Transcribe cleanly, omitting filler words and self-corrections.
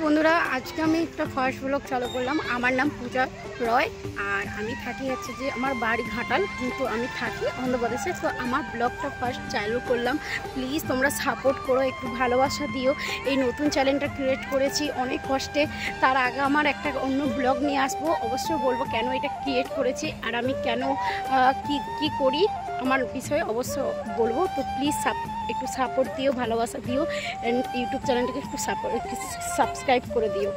বন্ধুরা, আজকে আমি একটা ফার্স্ট ব্লগ চালু করলাম। আমার নাম পূজা রয়, আর আমি থাকি হচ্ছে যে আমার বাড়ি ঘাটাল, কিন্তু আমি থাকি অন্ধ্রপ্রদেশে। তো আমার ব্লগটা ফার্স্ট চালু করলাম। প্লিজ তোমরা সাপোর্ট করো, একটু ভালোবাসা দিও। এই নতুন চ্যানেলটা ক্রিয়েট করেছি অনেক কষ্টে। তার আগে আমার একটা অন্য ব্লগ নিয়ে আসবো, অবশ্যই বলবো কেন এটা ক্রিয়েট করেছি আর আমি কেন কি করি আমার বিষয়ে অবশ্য বলবো। তো প্লিজ একটু সাপোর্ট দিও, ভালোবাসা দিও, অ্যান্ড ইউটিউব চ্যানেলটাকে একটু সাবস্ক্রাইব করে দিও।